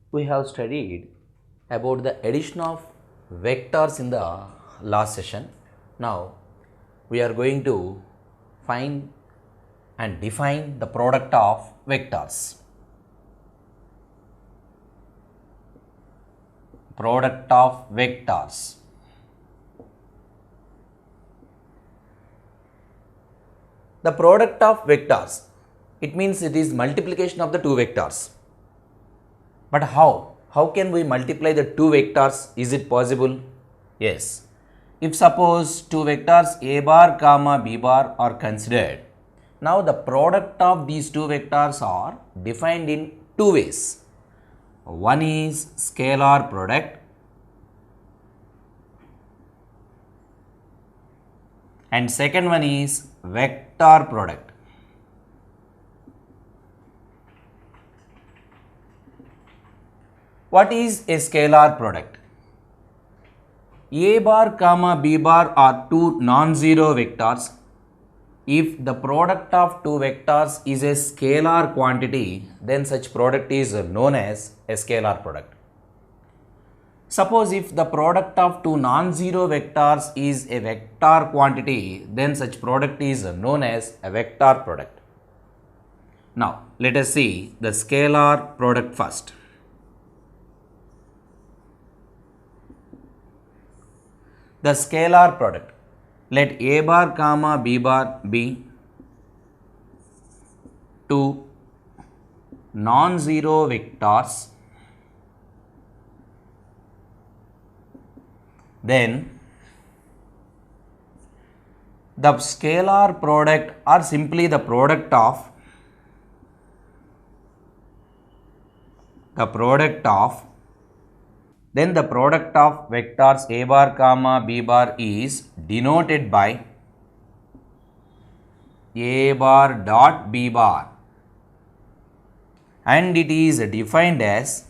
We have studied about the addition of vectors in the last session. Now we are going to find and define the product of vectors. Product of vectors. The product of vectors, it means it is multiplication of the two vectors. But how? How can we multiply the two vectors? Is it possible? Yes. If suppose two vectors a bar comma b bar are considered, now the product of these two vectors are defined in two ways. One is scalar product and second one is vector product. What is a scalar product? A bar comma b bar are two non-zero vectors. If the product of two vectors is a scalar quantity, then such product is known as a scalar product. Suppose if the product of two non-zero vectors is a vector quantity, then such product is known as a vector product. Now, let us see the scalar product first. The scalar product, let a bar comma b bar be two non-zero vectors, then the scalar product are simply the product of then the product of vectors a bar comma b bar is denoted by a bar dot b bar and it is defined as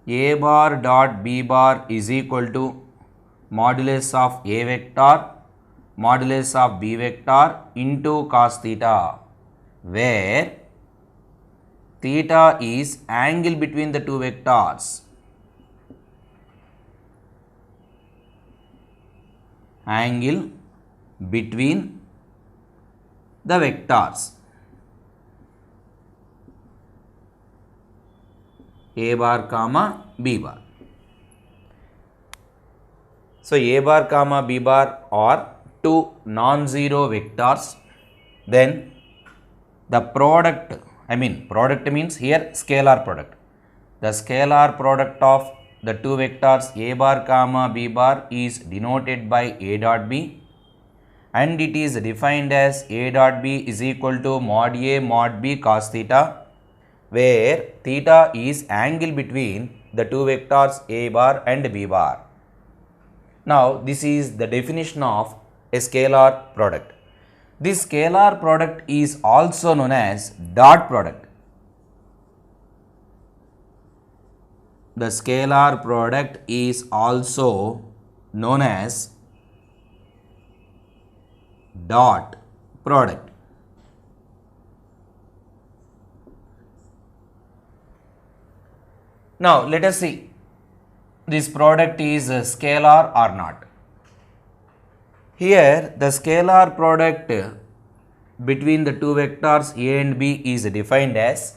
a bar dot b bar is equal to modulus of a vector modulus of b vector into cos theta, where theta is angle between the two vectors. Angle between the vectors. A bar comma b bar. So a bar comma b bar are two non-zero vectors. Then the product means here scalar product. The scalar product of the two vectors a bar comma b bar is denoted by a dot b and it is defined as a dot b is equal to mod a mod b cos theta, where theta is angle between the two vectors a bar and b bar. Now this is the definition of a scalar product. This scalar product is also known as dot product. The scalar product is also known as dot product. Now let us see this product is scalar or not. Here the scalar product between the two vectors a and b is defined as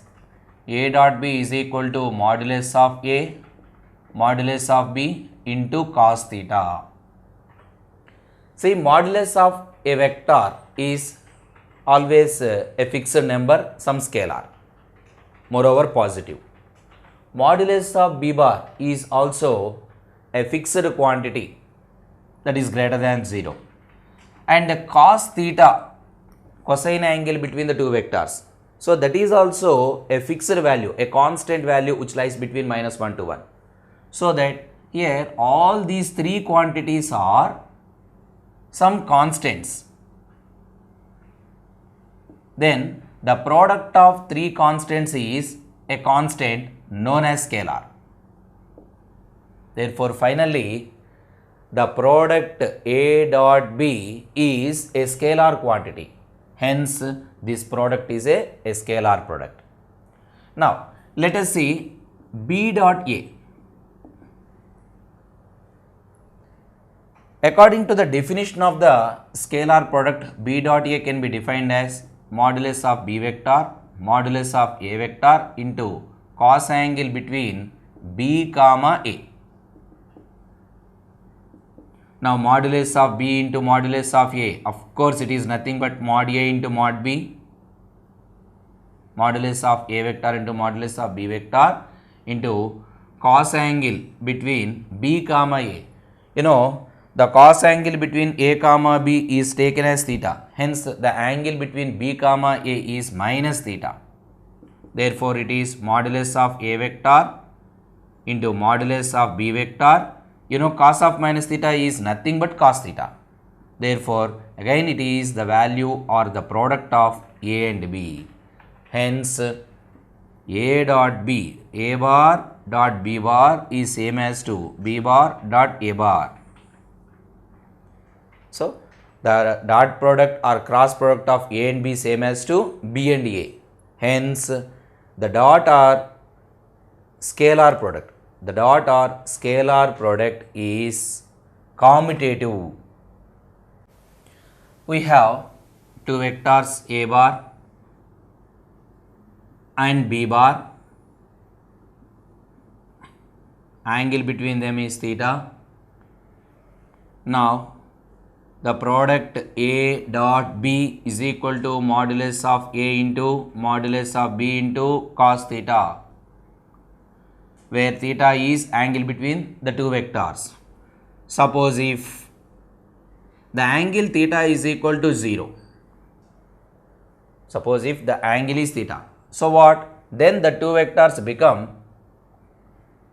a dot b is equal to modulus of a modulus of b into cos theta. See, modulus of a vector is always a fixed number, some scalar, moreover positive. Modulus of b bar is also a fixed quantity, that is greater than 0. And cos theta, cosine angle between the two vectors. So that is also a fixed value, a constant value which lies between -1 to 1. So that here all these three quantities are some constants. Then the product of three constants is a constant known as scalar. Therefore, finally, the product A dot B is a scalar quantity. Hence, this product is a scalar product. Now, let us see B dot A. According to the definition of the scalar product, B dot A can be defined as modulus of B vector, modulus of A vector into cos angle between B comma A. Now, modulus of B into modulus of A, of course, it is nothing but mod A into mod B. Modulus of A vector into modulus of B vector into cos angle between B comma A. You know, the cos angle between A comma B is taken as theta. Hence, the angle between B comma A is minus theta. Therefore, it is modulus of A vector into modulus of B vector. You know, cos of minus theta is nothing but cos theta. Therefore, again it is the value or the product of A and B. Hence, A dot B, A bar dot B bar is same as to B bar dot A bar. So, the dot product or cross product of A and B same as to B and A. Hence, the dot or scalar product. The dot or scalar product is commutative. We have two vectors A bar and B bar. Angle between them is theta. Now, the product A dot B is equal to modulus of A into modulus of B into cos theta, where theta is angle between the two vectors. Suppose if the angle theta is equal to 0. Suppose if the angle is theta. So what? Then the two vectors become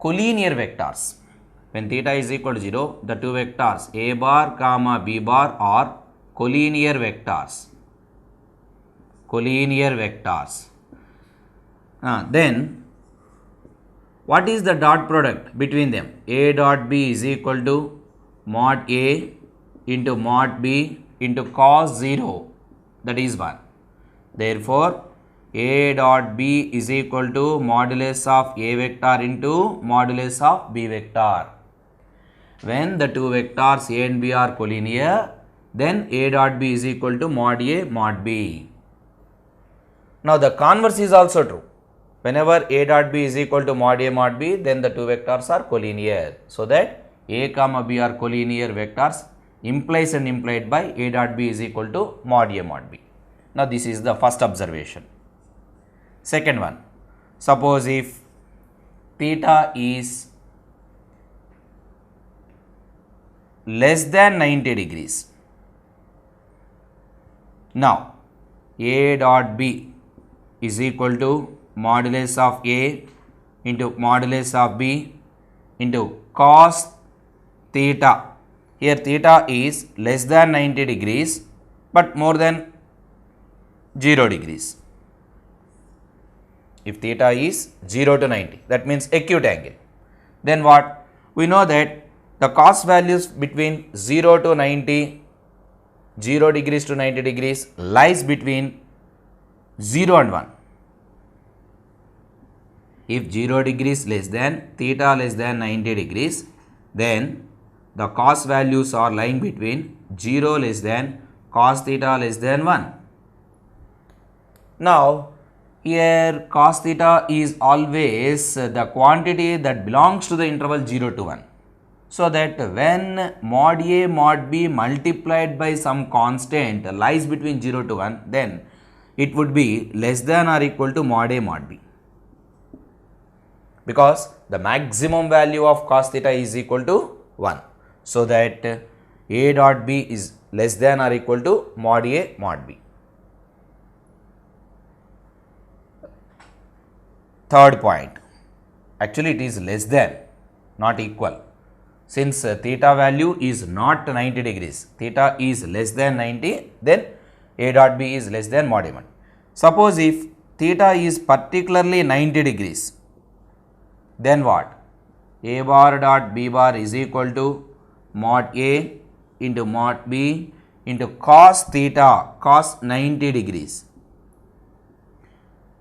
collinear vectors. When theta is equal to 0, the two vectors A bar comma B bar are collinear vectors. Collinear vectors. Then what is the dot product between them? A dot B is equal to mod A into mod B into cos 0, that is 1. Therefore, A dot B is equal to modulus of A vector into modulus of B vector. When the two vectors A and B are collinear, then A dot B is equal to mod A mod B. Now, the converse is also true. Whenever A dot B is equal to mod A mod B, then the two vectors are collinear. So that A comma B are collinear vectors implies and implied by A dot B is equal to mod A mod B. Now, this is the first observation. Second one, suppose if theta is less than 90 degrees. Now, A dot B is equal to modulus of A into modulus of B into cos theta. Here theta is less than 90 degrees but more than 0 degrees. If theta is 0 to 90, that means acute angle. Then what? We know that the cos values between 0 to 90, 0 degrees to 90 degrees lies between 0 and 1. If 0 degrees less than theta less than 90 degrees, then the cos values are lying between 0 less than cos theta less than 1. Now, here cos theta is always the quantity that belongs to the interval 0 to 1. So that when mod A mod B multiplied by some constant lies between 0 to 1, then it would be less than or equal to mod A mod B. Because the maximum value of cos theta is equal to 1. So that A dot B is less than or equal to mod A mod B. Third point, actually it is less than, not equal. Since theta value is not 90 degrees, theta is less than 90, then A dot B is less than mod A mod. Suppose if theta is particularly 90 degrees, then what? A bar dot B bar is equal to mod A into mod B into cos theta, cos 90 degrees.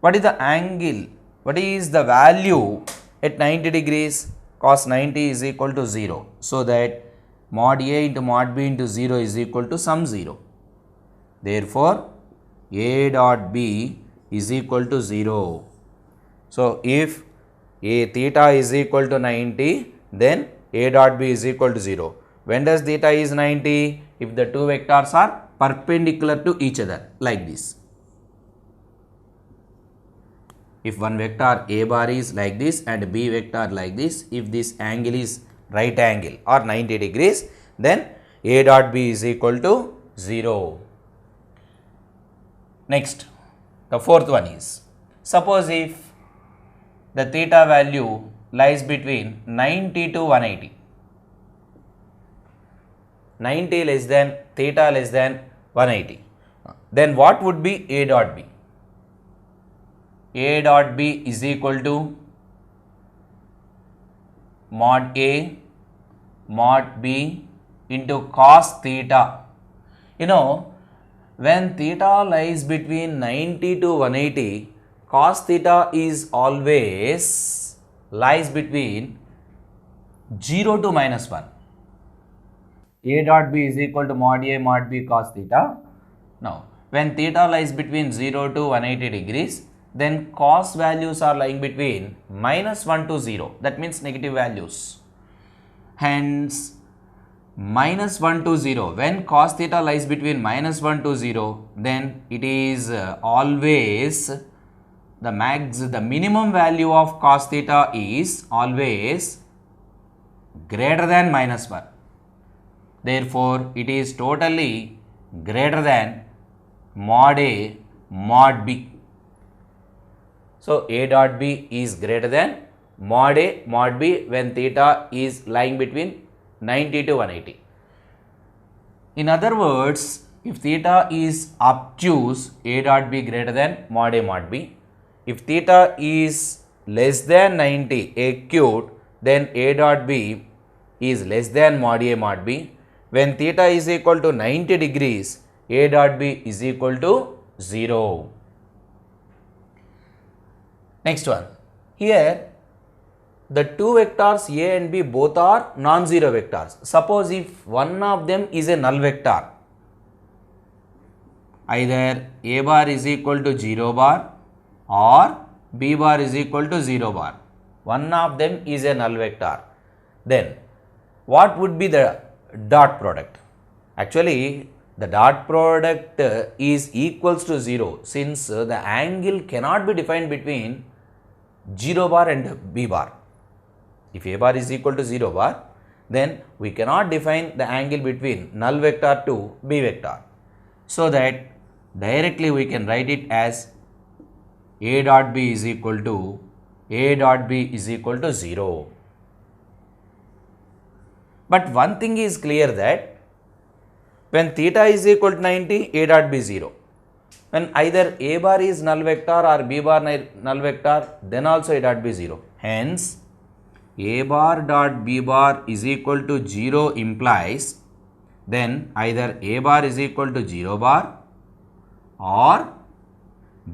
What is the angle? What is the value at 90 degrees? Cos 90 is equal to 0. So that mod A into mod B into 0 is equal to some 0. Therefore, A dot B is equal to 0. So, if A theta is equal to 90, then A dot B is equal to 0. When does theta is 90? If the two vectors are perpendicular to each other, like this. If one vector A bar is like this and B vector like this, if this angle is right angle or 90 degrees, then A dot B is equal to 0. Next, the fourth one is, suppose if the theta value lies between 90 to 180. 90 less than theta less than 180. Then what would be A dot B? A dot B is equal to mod A mod B into cos theta. You know, when theta lies between 90 to 180, cos theta is always lies between 0 to minus 1. A dot B is equal to mod A mod B cos theta. Now, when theta lies between 0 to 180 degrees, then cos values are lying between minus 1 to 0. That means negative values. Hence, minus 1 to 0. When cos theta lies between minus 1 to 0, then it is always the minimum value of cos theta is always greater than minus 1. Therefore, it is totally greater than mod A mod B. So, A dot B is greater than mod A mod B when theta is lying between 90 to 180. In other words, if theta is obtuse, A dot B greater than mod A mod B. If theta is less than 90 acute, then A dot B is less than mod A mod B. When theta is equal to 90 degrees, A dot B is equal to 0. Next one. Here, the two vectors A and B both are non-zero vectors. Suppose if one of them is a null vector, either A bar is equal to 0 bar or B bar is equal to 0 bar. One of them is a null vector. Then, what would be the dot product? Actually, the dot product is equals to 0 since the angle cannot be defined between 0 bar and B bar. If A bar is equal to 0 bar, then we cannot define the angle between null vector to B vector. So that directly we can write it as A dot B is equal to 0. But one thing is clear that when theta is equal to 90, A dot B 0. When either A bar is null vector or B bar null vector, then also A dot B 0. Hence, A bar dot B bar is equal to 0 implies then either A bar is equal to 0 bar or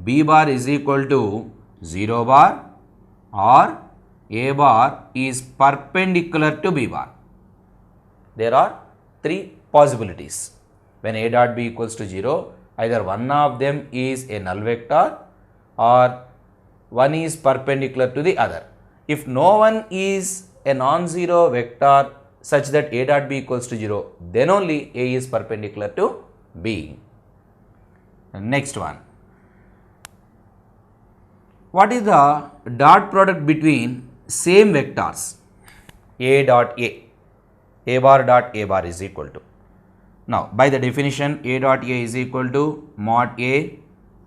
B bar is equal to 0 bar or A bar is perpendicular to B bar. There are three possibilities. When A dot B equals to 0, either one of them is a null vector or one is perpendicular to the other. If no one is a non-zero vector such that A dot B equals to 0, then only A is perpendicular to B. Next one. What is the dot product between same vectors A dot A? A bar dot A bar is equal to. Now, by the definition, A dot A is equal to mod A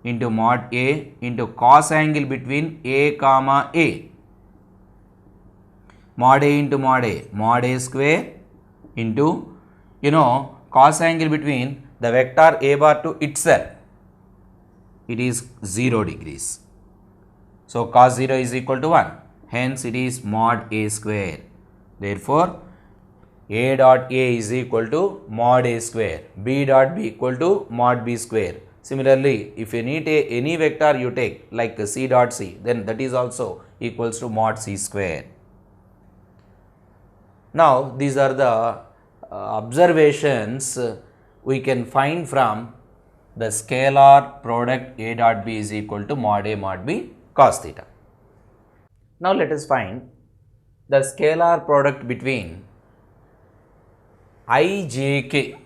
into cos angle between A comma A. Mod A into mod A square into, cos angle between the vector A bar to itself. It is 0 degrees. So, cos 0 is equal to 1. Hence, it is mod A square. Therefore, A dot A is equal to mod A square, B dot B equal to mod B square. Similarly, if you need any vector you take like C dot C, then that is also equals to mod C square. Now, these are the observations we can find from the scalar product A dot B is equal to mod A mod B cos theta. Now, let us find the scalar product between ijk,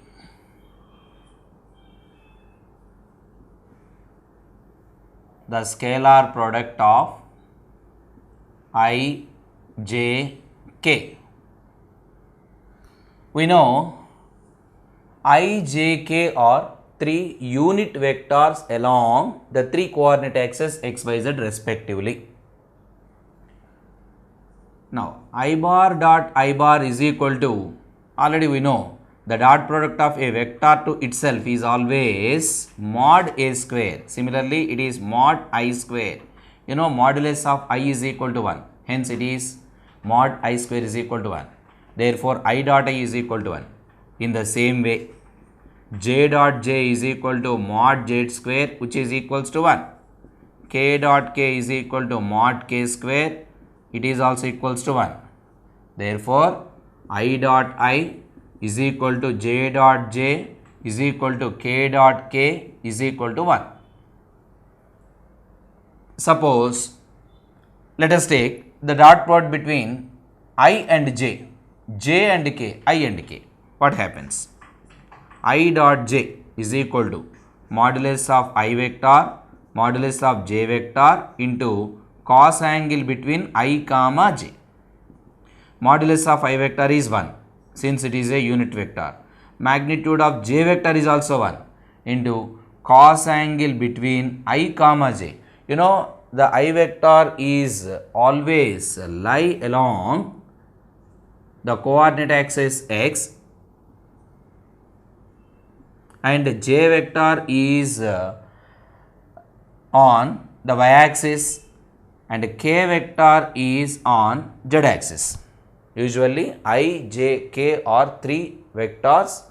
the scalar product of ijk. We know ijk are three unit vectors along the three coordinate axes x, y, z respectively. Now, I bar dot I bar is equal to, already we know the dot product of a vector to itself is always mod A square. Similarly, it is mod I square. You know, modulus of I is equal to 1. Hence, it is mod I square is equal to 1. Therefore, I dot I is equal to 1. In the same way, J dot J is equal to mod J square, which is equals to 1. K dot K is equal to mod K square, it is also equals to 1. Therefore, I dot I is equal to J dot J is equal to K dot K is equal to 1. Suppose, let us take the dot product between I and J, J and K, I and K. What happens? I dot J is equal to modulus of I vector, modulus of J vector into cos angle between I comma J. Modulus of I vector is 1 since it is a unit vector. Magnitude of J vector is also 1 into cos angle between I comma J. You know, the I vector is always lie along the coordinate axis x and J vector is on the y axis and K vector is on z axis. Usually I, J, K are three vectors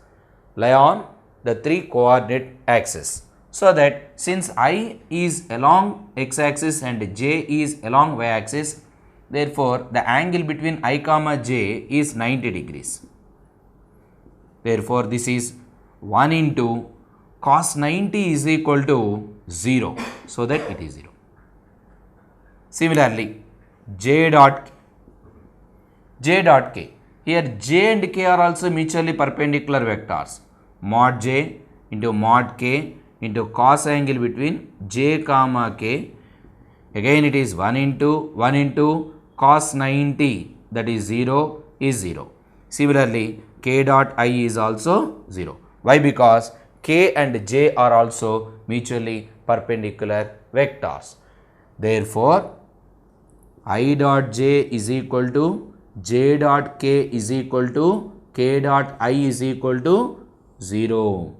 lie on the three coordinate axis. So that since I is along x axis and J is along y axis, therefore the angle between I comma J is 90 degrees. Therefore, this is 1 into cos 90 is equal to 0. So that it is 0. Similarly, J dot K. Here J and K are also mutually perpendicular vectors. Mod J into mod K into cos angle between J comma K. Again it is 1 into cos 90, that is 0 is 0. Similarly, K dot I is also 0. Why? Because K and J are also mutually perpendicular vectors. Therefore, I dot J is equal to J dot K is equal to K dot I is equal to 0.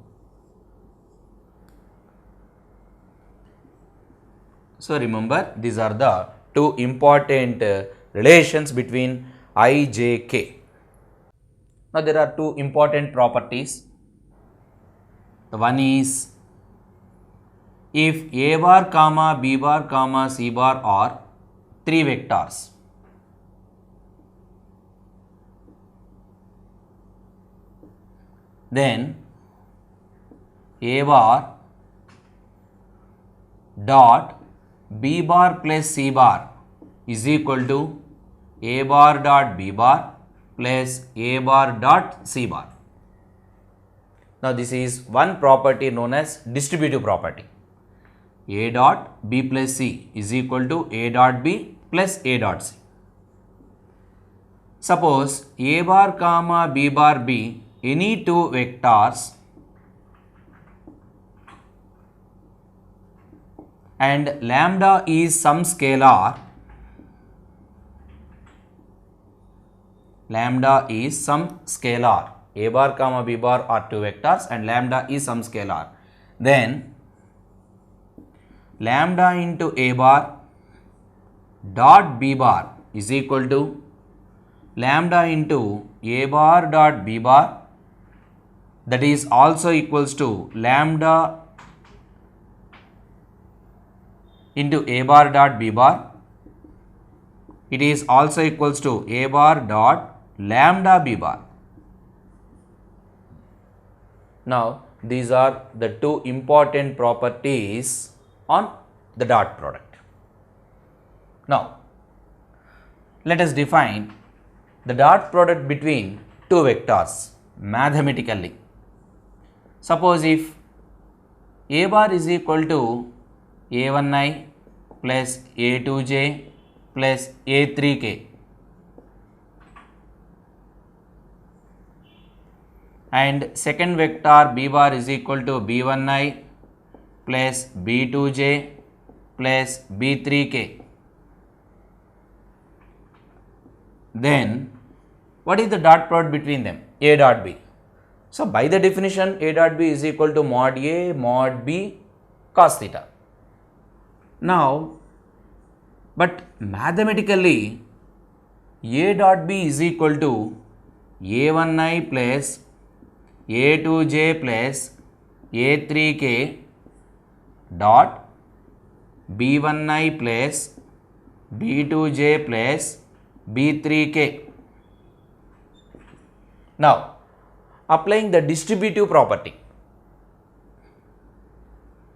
So, remember, these are the two important relations between I, J, K. Now, there are two important properties. The one is, if A bar comma B bar comma C bar are three vectors, then A bar dot B bar plus C bar is equal to A bar dot B bar plus A bar dot C bar. Now, this is one property known as distributive property. A dot B plus C is equal to A dot B plus A dot C. Suppose A bar comma B bar be any two vectors and lambda is some scalar, lambda is some scalar, A bar comma B bar are two vectors and lambda is some scalar, then lambda into A bar dot B bar is equal to lambda into a bar dot b bar, that is also equals to lambda into a bar dot b bar. It is also equals to a bar dot lambda b bar. Now these are the two important properties on the dot product. Now let us define the dot product between two vectors mathematically. Suppose if a bar is equal to a1i plus a2j plus a3k and second vector b bar is equal to b1i plus b2j plus b3k, then what is the dot product between them? A dot b. So by the definition, a dot b is equal to mod a mod b cos theta. Now, but mathematically a dot b is equal to a1i plus a2j plus a3k dot b1i plus b2j plus b3k. Now applying the distributive property,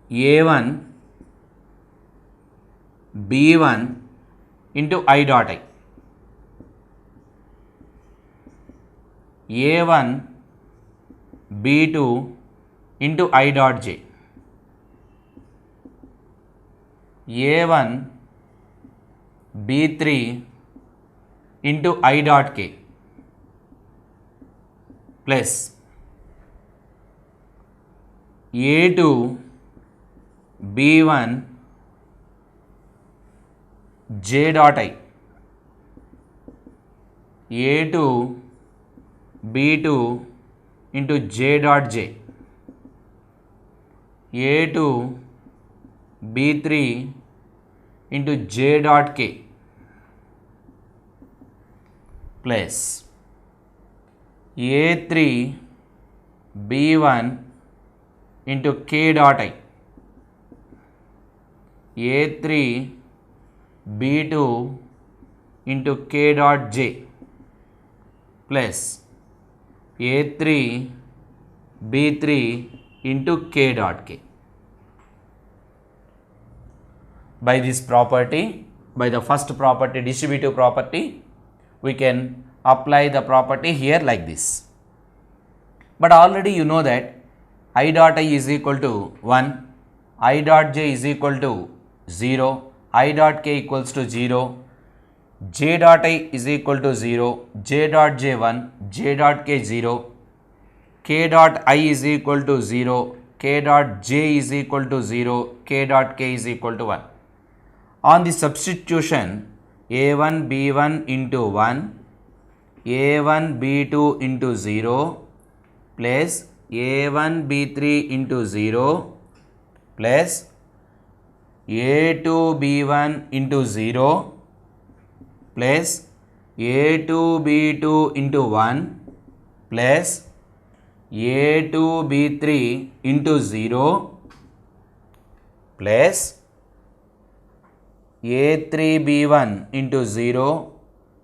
a1 b1 into I dot I, a1 b2 into I dot j, a1 b3 into I dot k plus a2 b1 j dot I, a2 b2 into j dot j, a2 b3 into j dot k plus a3 b1 into k dot I, a3 b2 into k dot j plus a3 b3 into k dot k. By this property, by the first property, distributive property, we can apply the property here like this. But already you know that I dot I is equal to 1, I dot j is equal to 0, I dot k equals to 0, j dot I is equal to 0, j dot j 1, j dot k 0, k dot I is equal to 0, k dot j is equal to 0, k dot k is equal to 1. On the substitution, a1 b1 into 1, a1 b2 into 0 plus a1 b3 into 0 plus a2 b1 into 0 plus a2 b2 into 1 plus a2 b3 into 0 plus a3 b1 into 0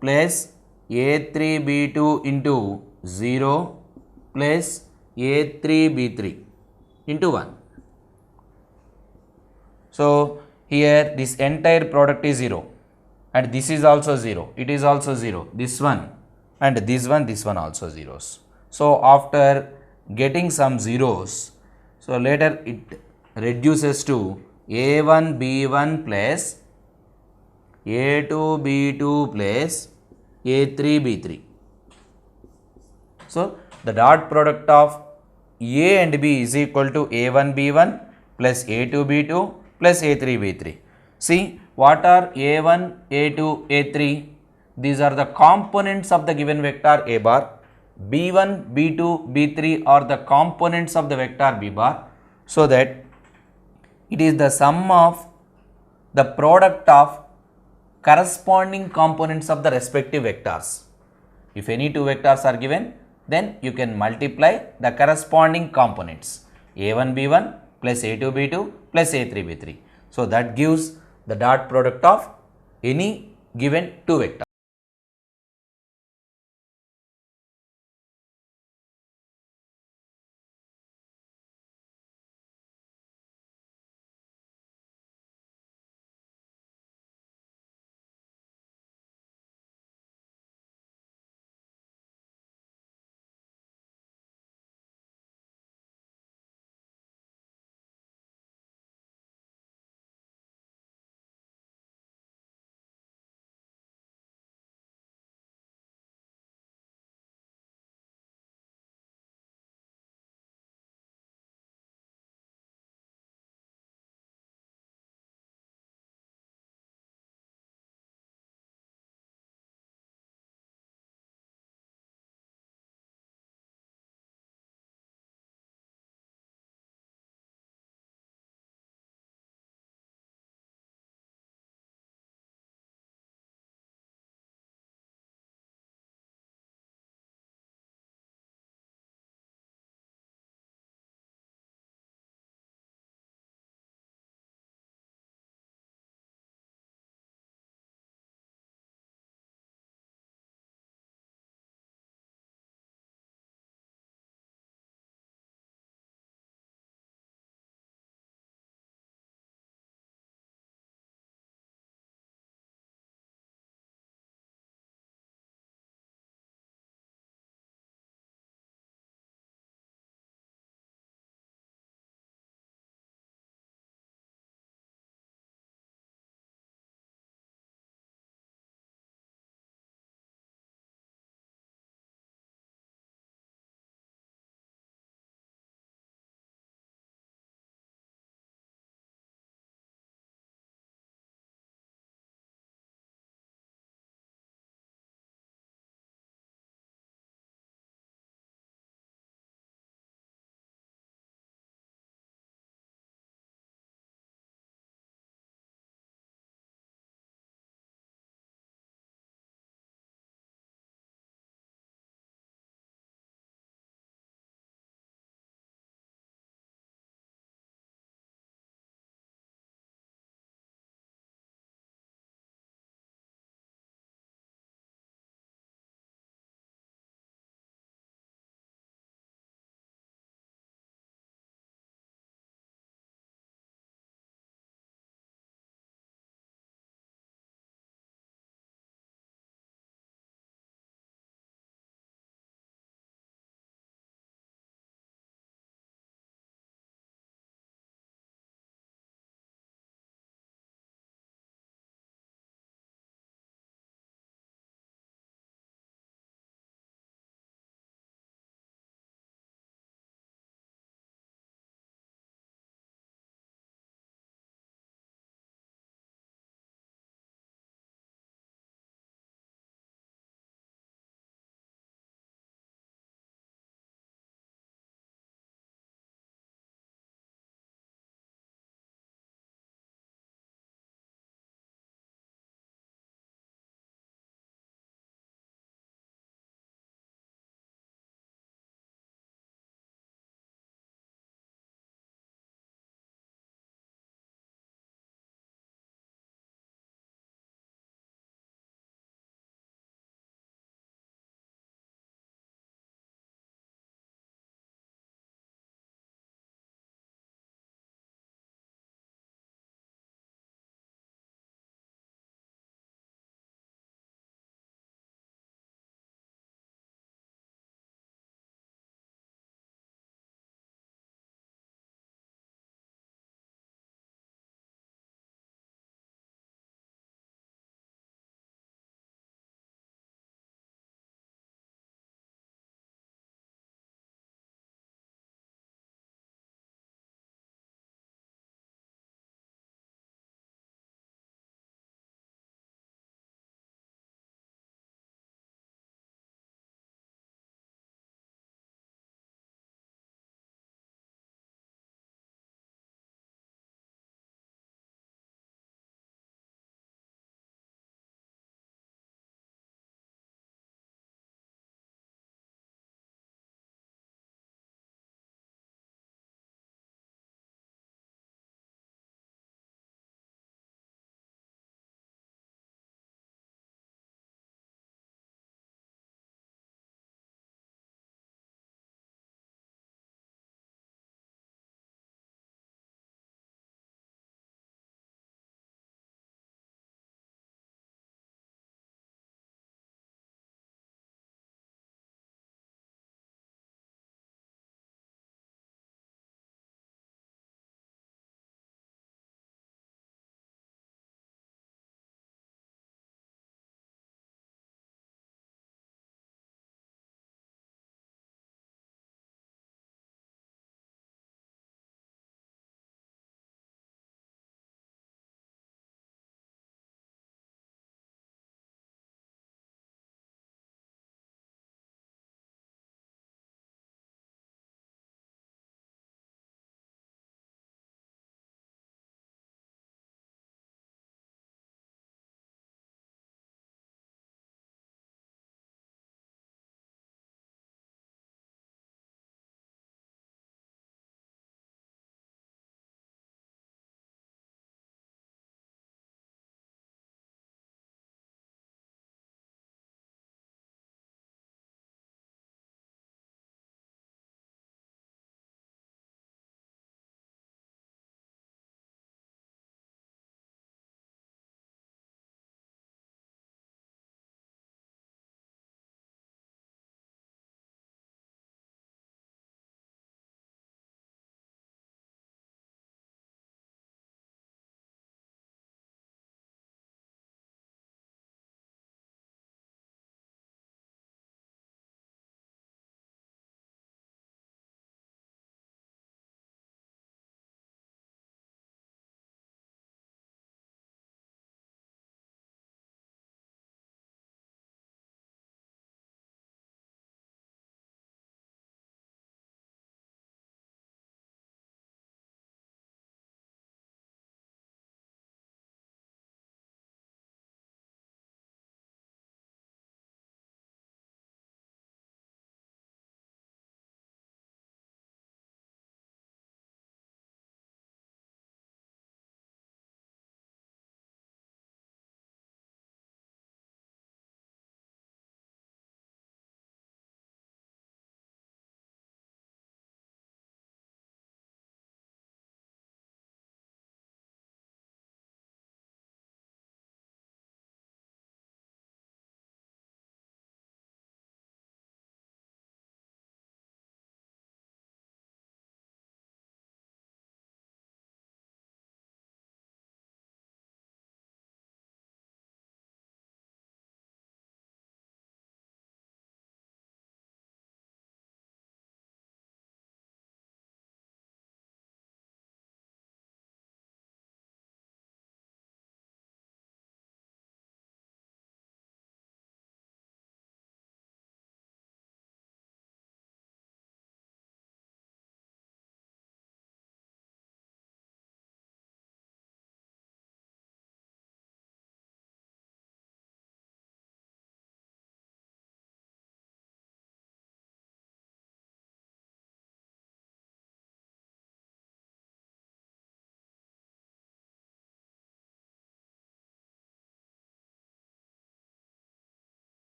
plus a3 b2 into 0 plus a3 b3 into 1. So here this entire product is 0 and this is also 0, it is also 0, this one and this one also zeros. So after getting some zeros, so later it reduces to a1 b1 plus a2 b2 plus a3 b3. So the dot product of a and b is equal to a1 b1 plus a2 b2 plus a3 b3. See what are a1, a2, a3? These are the components of the given vector a bar. b1, b2, b3 are the components of the vector b bar. So that it is the sum of the product of corresponding components of the respective vectors. If any two vectors are given, then you can multiply the corresponding components a1 b1 plus a2 b2 plus a3 b3. So that gives the dot product of any given two vectors.